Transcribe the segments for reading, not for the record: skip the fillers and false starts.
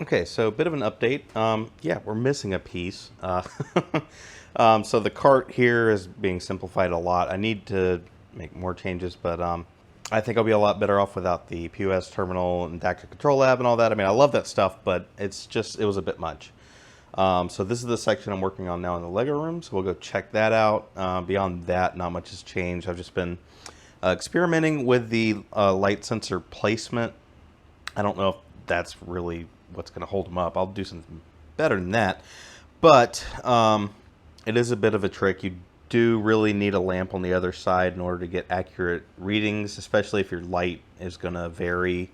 Okay, so a bit of an update. Yeah, we're missing a piece. So the cart here is being simplified a lot. I need to make more changes, but I think I'll be a lot better off without the POS terminal and Dactyl Control Lab and all that. I mean, I love that stuff, but it was a bit much. So this is the section I'm working on now in the Lego room, so we'll go check that out. Beyond that, not much has changed. I've just been experimenting with the light sensor placement. I don't know if that's really what's going to hold them up. I'll do something better than that. But it is a bit of a trick. You do really need a lamp on the other side in order to get accurate readings, especially if your light is going to vary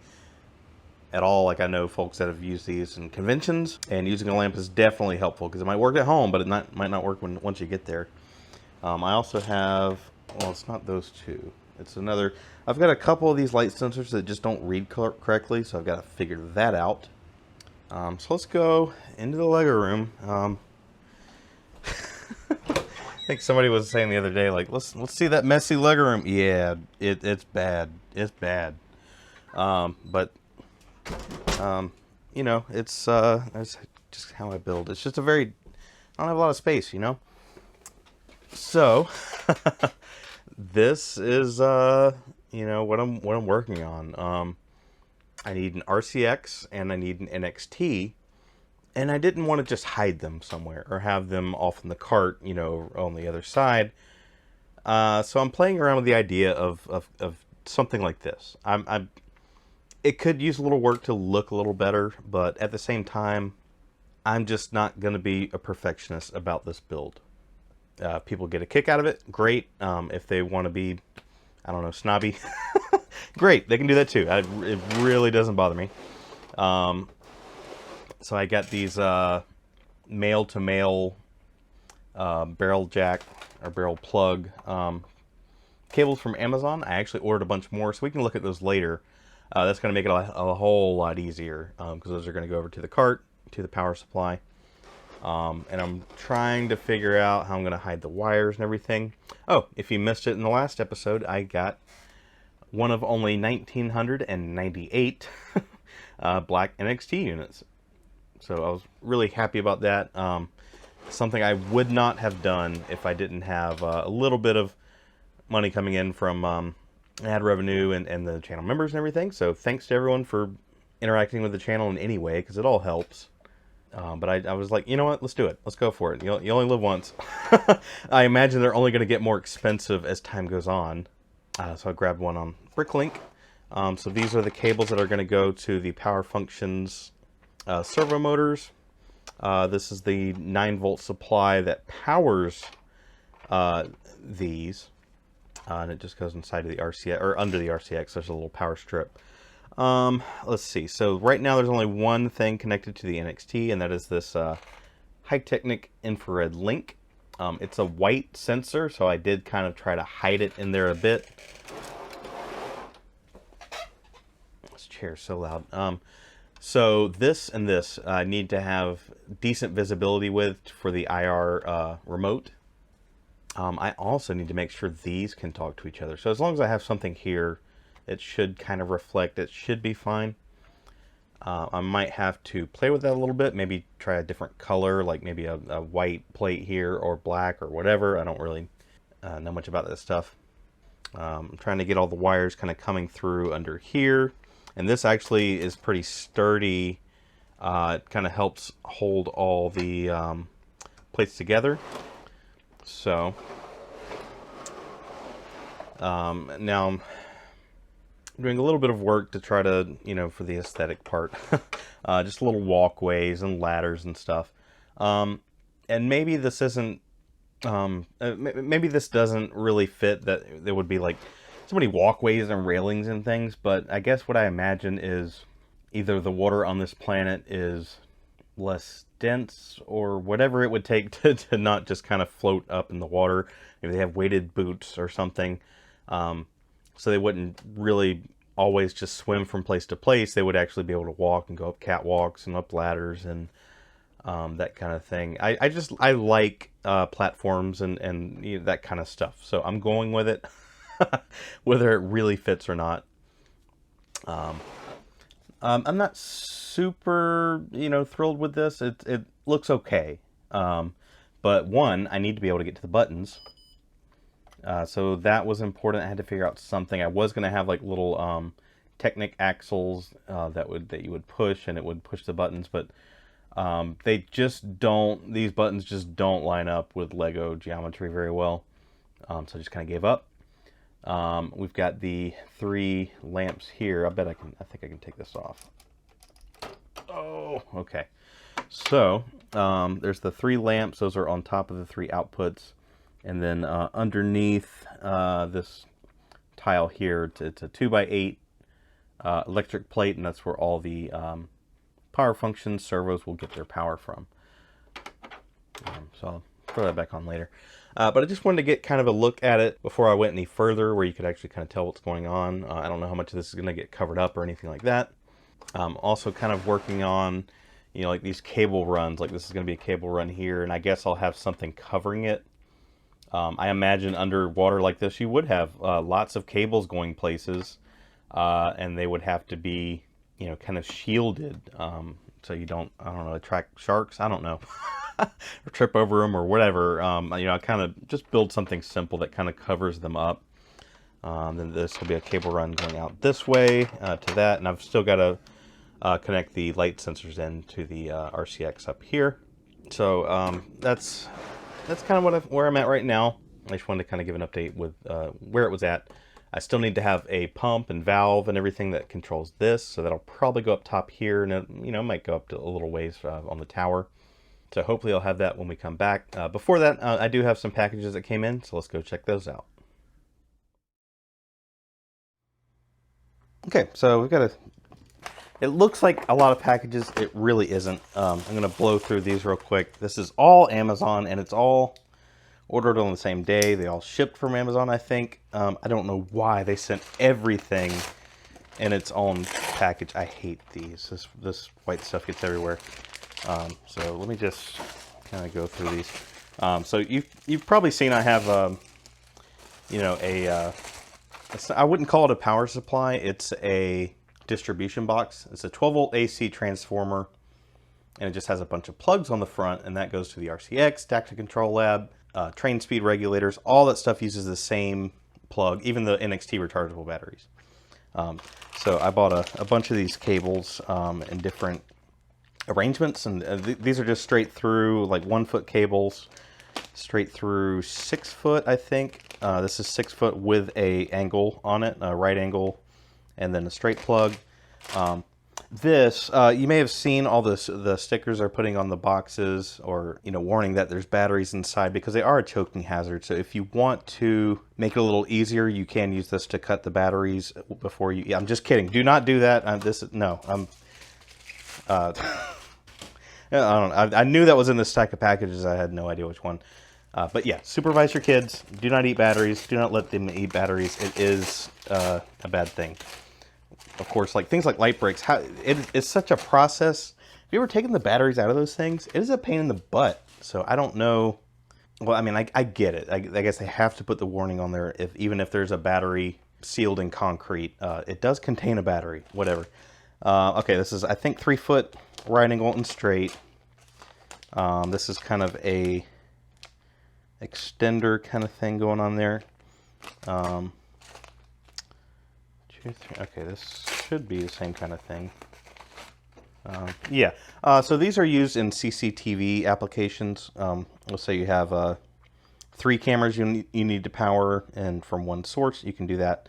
at all. Like I know folks that have used these in conventions, and using a lamp is definitely helpful because it might work at home, but it might not work once you get there. I also have, well, it's not those two. It's another. I've got a couple of these light sensors that just don't read correctly, so I've got to figure that out. So let's go into the Lego room. I think somebody was saying the other day, like, let's see that messy Lego room. Yeah, it's bad. It's bad. But you know, it's just how I build. It's just I don't have a lot of space, you know. So this is you know what I'm working on. I need an RCX and I need an NXT, and I didn't want to just hide them somewhere or have them off in the cart, you know, on the other side. So I'm playing around with the idea of something like this. It could use a little work to look a little better, but at the same time, I'm just not going to be a perfectionist about this build. People get a kick out of it, great. If they want to be, I don't know, snobby, great, they can do that too. It really doesn't bother me. So I got these male-to-male barrel jack or barrel plug cables from Amazon. I actually ordered a bunch more, so we can look at those later. That's going to make it a whole lot easier because those are going to go over to the cart, to the power supply. And I'm trying to figure out how I'm going to hide the wires and everything. Oh, if you missed it in the last episode, I got one of only 1,998 black NXT units. So I was really happy about that. Something I would not have done if I didn't have a little bit of money coming in from ad revenue and the channel members and everything. So thanks to everyone for interacting with the channel in any way, because it all helps. But I was like, you know what? Let's do it. Let's go for it. You only live once. I imagine they're only going to get more expensive as time goes on. So I grabbed one on Bricklink. So these are the cables that are going to go to the Power Functions servo motors. This is the 9-volt supply that powers these. And it just goes inside of the RCX, or under the RCX. There's a little power strip. Let's see. So right now there's only one thing connected to the NXT, and that is this High-Technic infrared link. It's a white sensor, so I did kind of try to hide it in there a bit. This chair is so loud. So this and this I need to have decent visibility with for the IR remote. I also need to make sure these can talk to each other. So as long as I have something here, it should kind of reflect. It should be fine. I might have to play with that a little bit. Maybe try a different color, like maybe a white plate here or black or whatever. I don't really know much about this stuff. I'm trying to get all the wires kind of coming through under here. And this actually is pretty sturdy. It kind of helps hold all the plates together. So now I'm doing a little bit of work to try to, you know, for the aesthetic part. Just little walkways and ladders and stuff. And maybe this isn't, maybe this doesn't really fit, that there would be like so many walkways and railings and things, but I guess what I imagine is either the water on this planet is less dense or whatever it would take to not just kind of float up in the water. Maybe they have weighted boots or something. So they wouldn't really always just swim from place to place. They would actually be able to walk and go up catwalks and up ladders and that kind of thing. I like platforms and you know, that kind of stuff. So I'm going with it, whether it really fits or not. I'm not super, thrilled with this. It looks okay. But one, I need to be able to get to the buttons. So that was important. I had to figure out something. I was going to have like little Technic axles that you would push, and it would push the buttons, but they just don't. These buttons just don't line up with Lego geometry very well. So I just kind of gave up. We've got the 3 lamps here. I think I can take this off. Oh, okay. So there's the 3 lamps. Those are on top of the 3 outputs. And then underneath this tile here, it's a 2x8 electric plate, and that's where all the power functions, servos will get their power from. So I'll throw that back on later. But I just wanted to get kind of a look at it before I went any further, where you could actually kind of tell what's going on. I don't know how much of this is going to get covered up or anything like that. Also kind of working on, like these cable runs. Like this is going to be a cable run here, and I guess I'll have something covering it. I imagine underwater like this, you would have lots of cables going places, and they would have to be, kind of shielded, so you don't, I don't know, attract sharks. I don't know, or trip over them or whatever. I kind of just build something simple that kind of covers them up. Then this will be a cable run going out this way to that, and I've still got to connect the light sensors into the RCX up here. So that's kind of where I'm at right now. I just wanted to kind of give an update with where it was at. I still need to have a pump and valve and everything that controls this, so that'll probably go up top here, and it might go up to a little ways on the tower. So hopefully I'll have that when we come back. Before that, I do have some packages that came in, so let's go check those out. Okay, so we've got it looks like a lot of packages. It really isn't. I'm going to blow through these real quick. This is all Amazon, and it's all ordered on the same day. They all shipped from Amazon, I think. I don't know why they sent everything in its own package. I hate these. This white stuff gets everywhere. So let me just kind of go through these. So you've probably seen I have I wouldn't call it a power supply. It's a distribution box. It's a 12-volt AC transformer, and it just has a bunch of plugs on the front, and that goes to the RCX, tactic control lab, train speed regulators. All that stuff uses the same plug, even the NXT rechargeable batteries. So I bought a bunch of these cables in different arrangements, and these are just straight through, like 1-foot cables, straight through 6-foot, I think. This is 6-foot with a angle on it, a right angle, and then a straight plug. You may have seen all the stickers they're putting on the boxes, or warning that there's batteries inside, because they are a choking hazard. So if you want to make it a little easier, you can use this to cut the batteries before you. Yeah, I'm just kidding. Do not do that. I don't know. I knew that was in the stack of packages. I had no idea which one. But yeah, supervise your kids. Do not eat batteries. Do not let them eat batteries. It is a bad thing. Of course, like things like light brakes, it is such a process. Have you ever taken the batteries out of those things? It is a pain in the butt. So I don't know. Well, I mean, I get it. I guess they have to put the warning on there, even if there's a battery sealed in concrete. It does contain a battery, whatever. Okay, this is, I think, 3-foot right angle and straight. This is kind of a extender kind of thing going on there. 2, 3, okay, this should be the same kind of thing. Yeah, so these are used in CCTV applications. Let's say you have 3 cameras you need to power, and from one source, you can do that.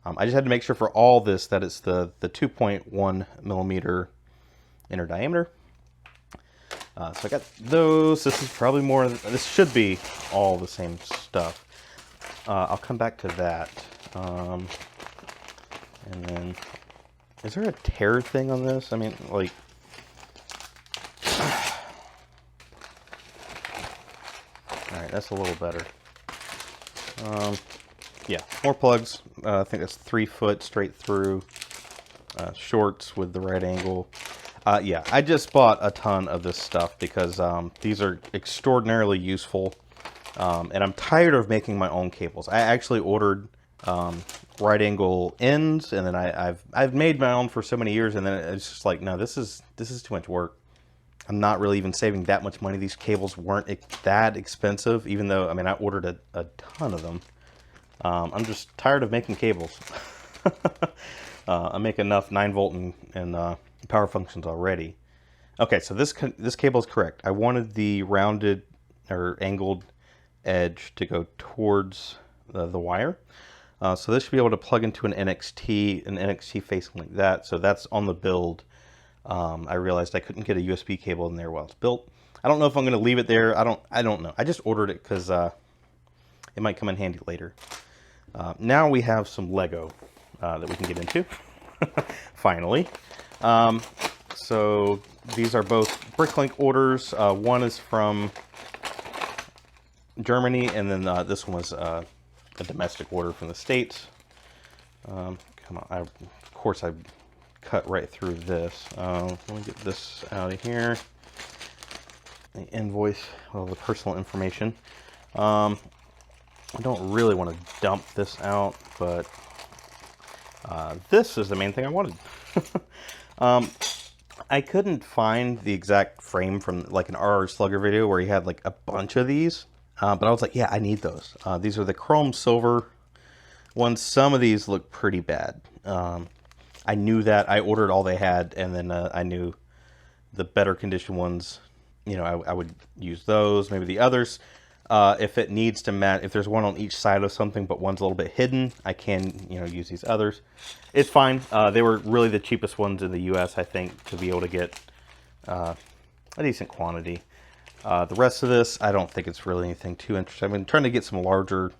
I just had to make sure for all this that it's the 2.1 millimeter inner diameter. So I got those. This is probably more, this should be all the same stuff. I'll come back to that. And then, is there a tear thing on this? I mean, like, alright, that's a little better. Yeah, more plugs. I think that's 3-foot straight through, shorts with the right angle. Yeah, I just bought a ton of this stuff because these are extraordinarily useful, and I'm tired of making my own cables. I actually ordered right angle ends, and then I've made my own for so many years, and then it's just like, no, this is too much work. I'm not really even saving that much money. These cables weren't that expensive, even though, I mean, I ordered a ton of them. I'm just tired of making cables. I make enough 9-volt and power functions already. Okay, so this cable is correct. I wanted the rounded or angled edge to go towards the wire. So this should be able to plug into an NXT facing like that. So that's on the build. I realized I couldn't get a USB cable in there while it's built. I don't know if I'm going to leave it there. I don't know. I just ordered it because it might come in handy later. Now we have some Lego that we can get into. Finally. So these are both Bricklink orders. One is from Germany, and then this one was a domestic order from the States. Come on, of course I cut right through this. Let me get this out of here. The invoice, well, the personal information. I don't really want to dump this out, but this is the main thing I wanted. I couldn't find the exact frame from like an RR Slugger video where he had like a bunch of these, but I was like, yeah, I need those. These are the chrome silver ones. Some of these look pretty bad. I knew that. I ordered all they had, and then I knew the better condition ones, you know, I would use those. Maybe the others, if it needs to match, if there's one on each side of something, but one's a little bit hidden, I can, you know, use these others. It's fine. They were really the cheapest ones in the US, I think, to be able to get a decent quantity. The rest of this, I don't think it's really anything too interesting. I've been trying to get some larger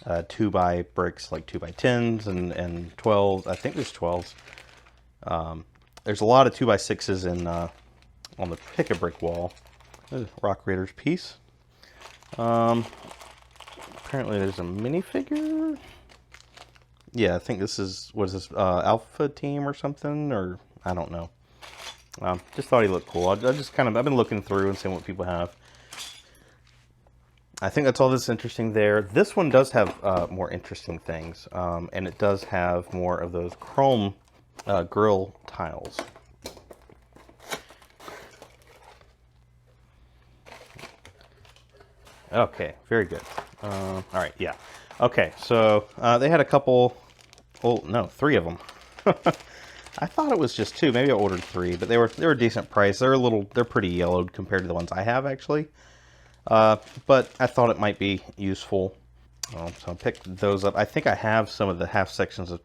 2x bricks, like 2x10s and 12s. I think there's 12s. There's a lot of 2x6s in on the pick a brick wall. There's a Rock Raiders piece. Apparently there's a minifigure. Yeah, I think this is, what is this, Alpha Team or something, or I don't know. Just thought he looked cool. I've been looking through and seeing what people have. I think that's all that's interesting there. This one does have more interesting things, and it does have more of those chrome grill tiles. Okay, very good. All right, yeah. Okay, so they had a couple, oh no, 3 of them. I thought it was just 2. Maybe I ordered 3, but they were a decent price. They're pretty yellowed compared to the ones I have actually. But I thought it might be useful. So I picked those up. I think I have some of the half sections of,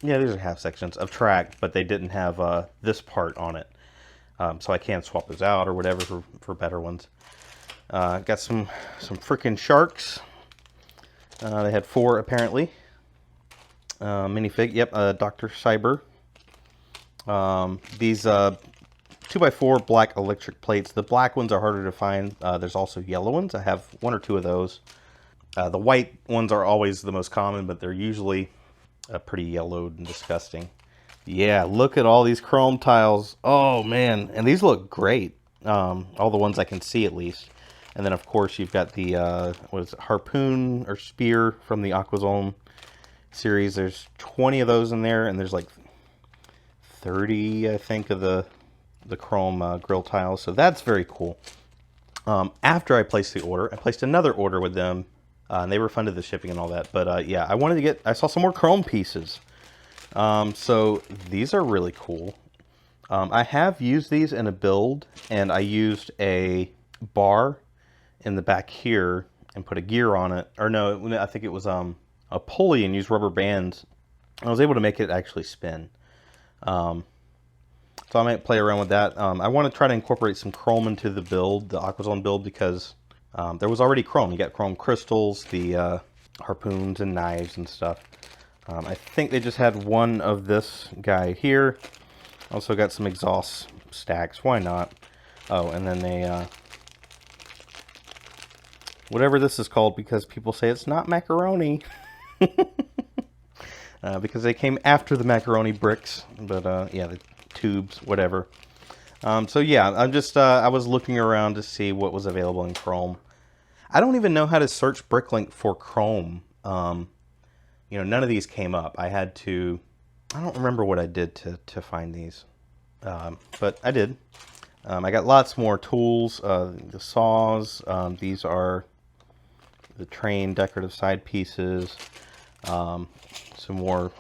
yeah, these are half sections of track, but they didn't have this part on it. So I can swap those out or whatever for better ones. Got some freaking sharks. They had 4 apparently. Minifig, yep, Dr. Cyber. These 2x4 black electric plates. The black ones are harder to find. There's also yellow ones. I have 1 or 2 of those. The white ones are always the most common, but they're usually pretty yellowed and disgusting. Yeah, look at all these chrome tiles. Oh man, and these look great. All the ones I can see at least. And then of course you've got the what is it, harpoon or spear from the Aquazone series. There's 20 of those in there, and there's like 30, I think, of the chrome grill tiles. So that's very cool. After I placed the order, I placed another order with them, and they refunded the shipping and all that. But yeah, I saw some more chrome pieces. So these are really cool. I have used these in a build, and I used a bar in the back here and put a gear on it. Or no, I think it was a pulley and used rubber bands. I was able to make it actually spin. So I might play around with that. I want to try to incorporate some chrome into the build, the Aquazone build, because there was already chrome. You got chrome crystals, the harpoons and knives and stuff. I think they just had 1 of this guy here. Also got some exhaust stacks. Why not? Oh, and then they whatever this is called, because people say it's not macaroni. Because they came after the macaroni bricks. But yeah, the tubes, whatever. So yeah, I'm just I was looking around to see what was available in chrome. I don't even know how to search Bricklink for chrome. you know, none of these came up. I had to, I don't remember what I did to find these, but I did. I got lots more tools, the saws. These are the train decorative side pieces. Some more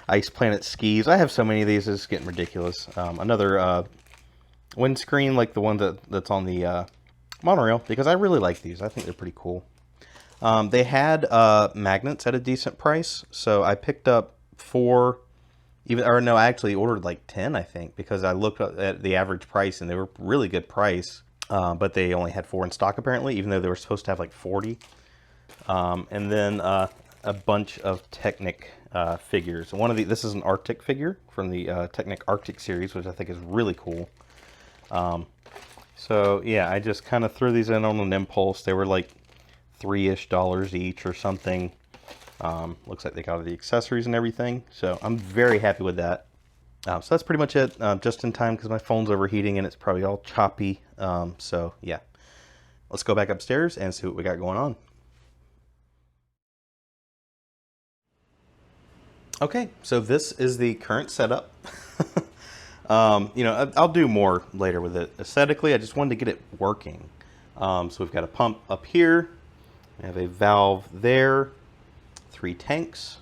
Ice Planet skis. I have so many of these, it's getting ridiculous. Another windscreen like the one that's on the monorail, because I really like these. I think they're pretty cool. They had magnets at a decent price, so I picked up 4. Or no, I actually ordered like 10, I think, because I looked at the average price and they were really good price. But they only had 4 in stock apparently, even though they were supposed to have like 40. And then a bunch of Technic figures. This is an Arctic figure from the Technic Arctic series, which I think is really cool. So yeah, I just kind of threw these in on an impulse. They were like $3-ish each or something. Looks like they got all the accessories and everything, so I'm very happy with that. So that's pretty much it, just in time because my phone's overheating and it's probably all choppy. So yeah, let's go back upstairs and see what we got going on. Okay, so this is the current setup. You know, I'll do more later with it. Aesthetically, I just wanted to get it working. So we've got a pump up here. We have a valve there. 3 tanks.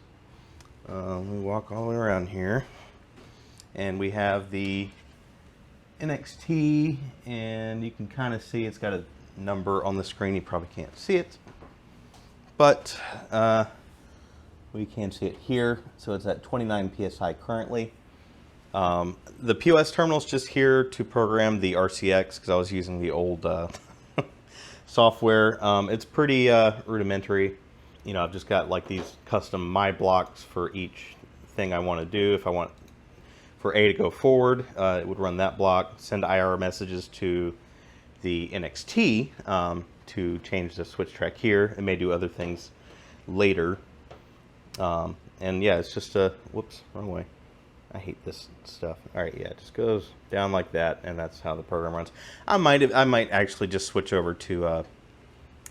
Let me walk all the way around here. And we have the NXT, and you can kind of see it's got a number on the screen. You probably can't see it, but we can see it here. So it's at 29 psi currently. The POS terminal is just here to program the RCX because I was using the old software. It's pretty rudimentary. You know, I've just got like these custom my blocks for each thing I want to do. If I want for A to go forward, it would run that block, send IR messages to the NXT to change the switch track here. It may do other things later. And yeah, it's just a, whoops, wrong way. I hate this stuff. All right, yeah, it just goes down like that, and that's how the program runs. I might actually just switch over to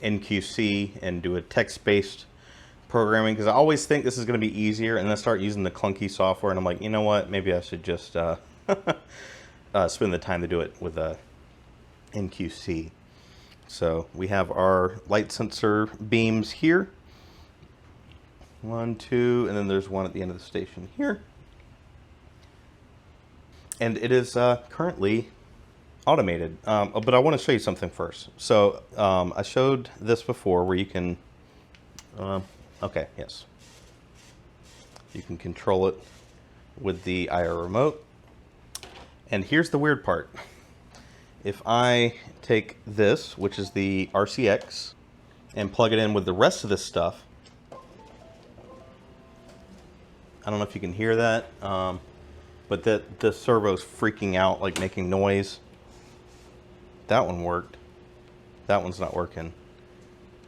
NQC and do a text-based programming, because I always think this is going to be easier, and then I start using the clunky software, and I'm like, you know what, maybe I should just spend the time to do it with NQC. So we have our light sensor beams here. 1, 2, and then there's one at the end of the station here. And it is currently automated, but I want to show you something first. So I showed this before where you can, okay, yes. You can control it with the IR remote. And here's the weird part. If I take this, which is the RCX, and plug it in with the rest of this stuff, I don't know if you can hear that, but the servo's freaking out, like making noise. That one worked. That one's not working.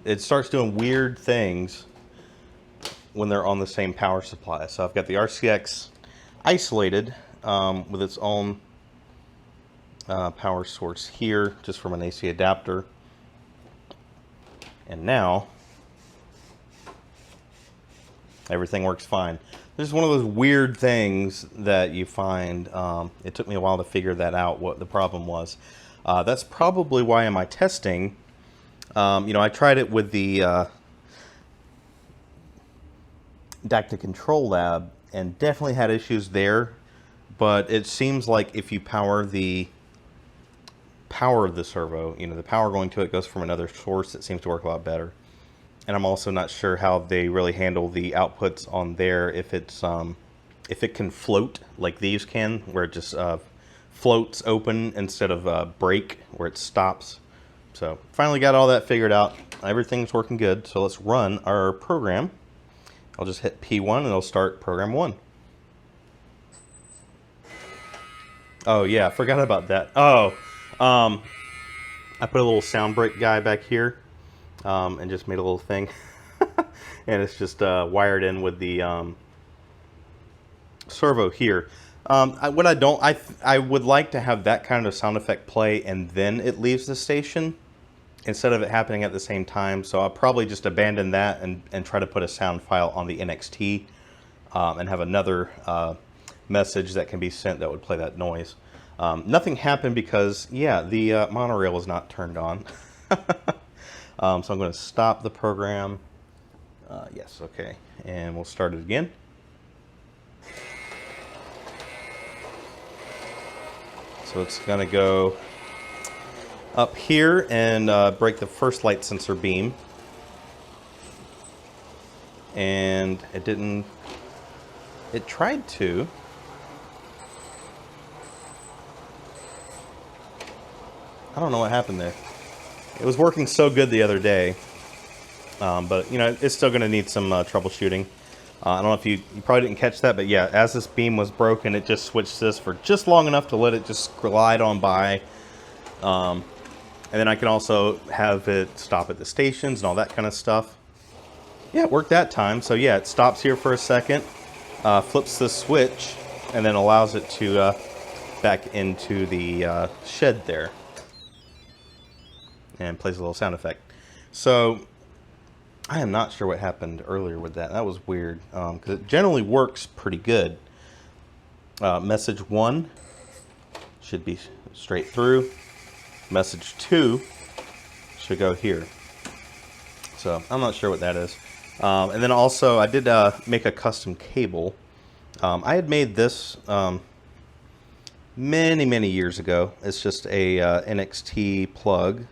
It starts doing weird things when they're on the same power supply. So I've got the RCX isolated with its own power source here, just from an AC adapter. And now everything works fine. This is one of those weird things that you find. It took me a while to figure that out, what the problem was. That's probably why in my testing, you know, I tried it with the DACTA Control Lab and definitely had issues there. But it seems like if you power the power of the servo, you know, the power going to it goes from another source, it seems to work a lot better. And I'm also not sure how they really handle the outputs on there, if it's if it can float like these can, where it just floats open instead of break where it stops. So finally got all that figured out. Everything's working good. So let's run our program. I'll just hit P1 and it'll start program 1. Oh yeah, I forgot about that. Oh, I put a little sound break guy back here. And just made a little thing, and it's just wired in with the servo here. I would like to have that kind of sound effect play and then it leaves the station. instead of it happening at the same time. So I'll probably just abandon that and try to put a sound file on the NXT and have another message that can be sent that would play that noise. Nothing happened because, yeah, the monorail was not turned on. So I'm going to stop the program. Yes, okay. And we'll start it again. So it's going to go up here and break the first light sensor beam. And it didn't, it tried to. I don't know what happened there. It was working so good the other day. But, you know, it's still going to need some troubleshooting. I don't know if you probably didn't catch that, but yeah, as this beam was broken, it just switched this for just long enough to let it just glide on by. And then I can also have it stop at the stations and all that kind of stuff. Yeah, it worked that time. So yeah, it stops here for a second, flips the switch, and then allows it to back into the shed there. And plays a little sound effect. So I am not sure what happened earlier with that. That was weird, because it generally works pretty good. Message 1 should be straight through. Message 2 should go here. So I'm not sure what that is. And then also I did make a custom cable. I had made this many years ago. It's just a NXT plug,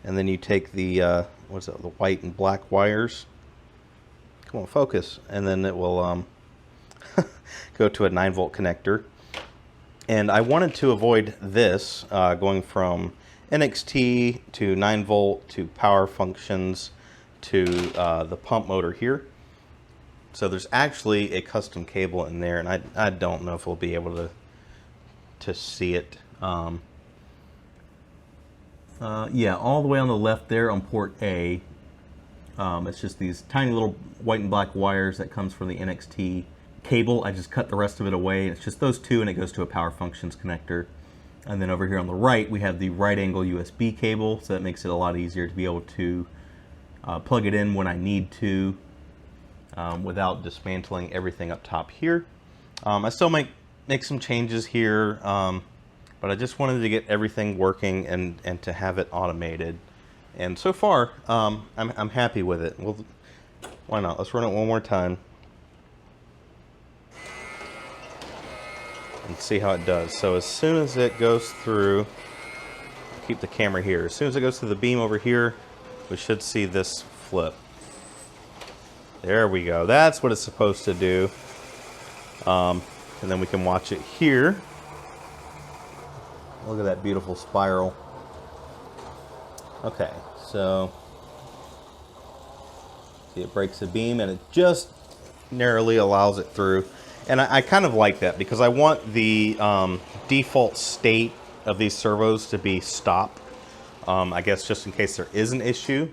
and then you take the what's that, the white and black wires. Come on, focus. And then it will go to a 9-volt connector. And I wanted to avoid this going from NXT to 9-volt to power functions to the pump motor here. So there's actually a custom cable in there, and I don't know if we'll be able to see it. Yeah, all the way on the left there on port A. It's just these tiny little white and black wires that comes from the NXT cable. I just cut the rest of it away. It's just those two, and it goes to a power functions connector. And then over here on the right, we have the right angle USB cable, so that makes it a lot easier to be able to plug it in when I need to without dismantling everything up top here. I still might make some changes here, but I just wanted to get everything working and to have it automated. And so far, I'm happy with it. Well, why not? Let's run it one more time and see how it does. So as soon as it goes through, keep the camera here. As soon as it goes through the beam over here, we should see this flip. There we go. That's what it's supposed to do. And then we can watch it here. Look at that beautiful spiral. Okay, so see, it breaks the beam and it just narrowly allows it through. And I kind of like that because I want the default state of these servos to be stop. I guess just in case there is an issue,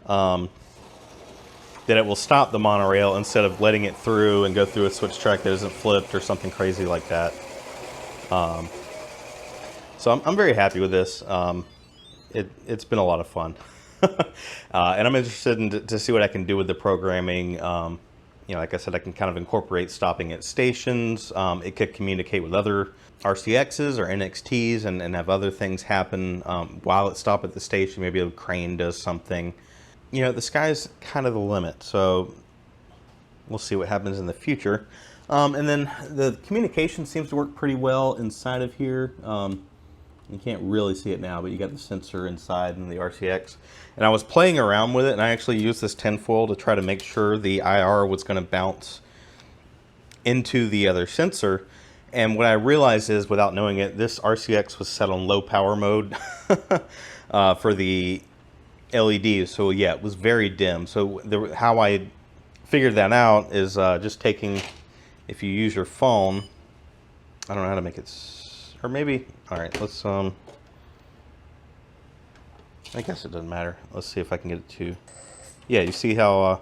that it will stop the monorail instead of letting it through and go through a switch track that isn't flipped or something crazy like that. So I'm very happy with this. It's been a lot of fun. And I'm interested to see what I can do with the programming. You know, like I said, I can kind of incorporate stopping at stations. It could communicate with other RCXs or NXTs and have other things happen while it stops at the station. Maybe a crane does something. You know, the sky's kind of the limit. So we'll see what happens in the future. And then the communication seems to work pretty well inside of here. You can't really see it now, but you got the sensor inside and the RCX. And I was playing around with it, and I actually used this tinfoil to try to make sure the IR was going to bounce into the other sensor. And what I realized is, without knowing it, this RCX was set on low power mode for the LEDs. So yeah, it was very dim. So how I figured that out is just taking, if you use your phone, I don't know how to make it, or maybe, all right, let's, I guess it doesn't matter. Let's see if I can get it to, yeah, you see how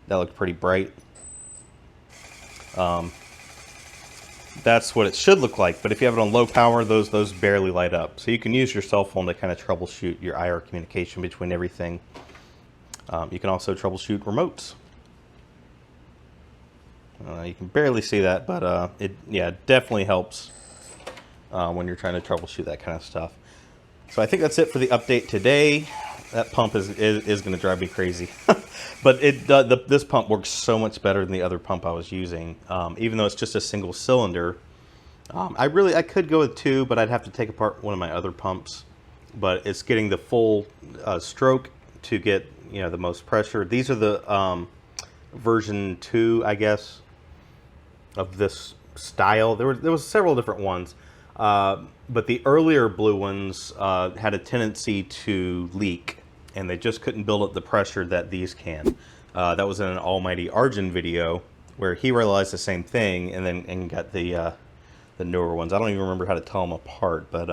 that looked pretty bright. that's what it should look like. But if you have it on low power, those barely light up. So you can use your cell phone to kind of troubleshoot your IR communication between everything. You can also troubleshoot remotes. You can barely see that, but it definitely helps when you're trying to troubleshoot that kind of stuff. So I think that's it for the update today. That pump is going to drive me crazy. But this pump works so much better than the other pump I was using. Even though it's just a single cylinder. I could go with 2, but I'd have to take apart one of my other pumps. But it's getting the full stroke to get the most pressure. These are the version 2, I guess, of this style. There was several different ones. But the earlier blue ones had a tendency to leak, and they just couldn't build up the pressure that these can. That was in an Almighty Arjun video where he realized the same thing, and got the newer ones. I don't even remember how to tell them apart, but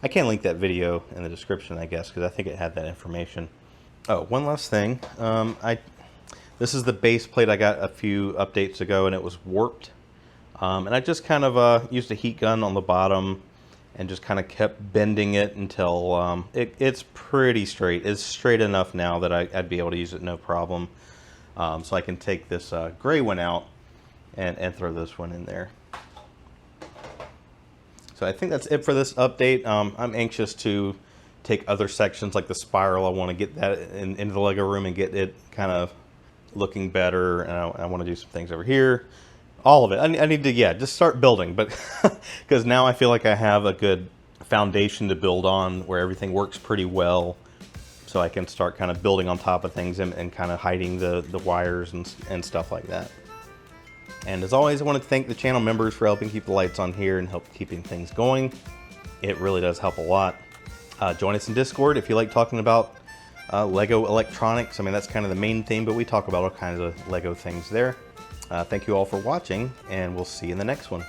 I can link that video in the description, I guess, because I think it had that information. Oh, one last thing. This is the base plate I got a few updates ago, and it was warped. And I just kind of used a heat gun on the bottom and just kind of kept bending it until it's pretty straight. It's straight enough now that I'd be able to use it no problem. So I can take this gray one out and throw this one in there. So I think that's it for this update. I'm anxious to take other sections like the spiral. I want to get that into the Lego room and get it kind of looking better. And I want to do some things over here. All of it. I need to, just start building, but because now I feel like I have a good foundation to build on where everything works pretty well. So I can start kind of building on top of things and kind of hiding the wires and stuff like that. And as always, I want to thank the channel members for helping keep the lights on here and help keeping things going. It really does help a lot. Join us in Discord if you like talking about Lego electronics. I mean, that's kind of the main theme, but we talk about all kinds of Lego things there. Thank you all for watching, and we'll see you in the next one.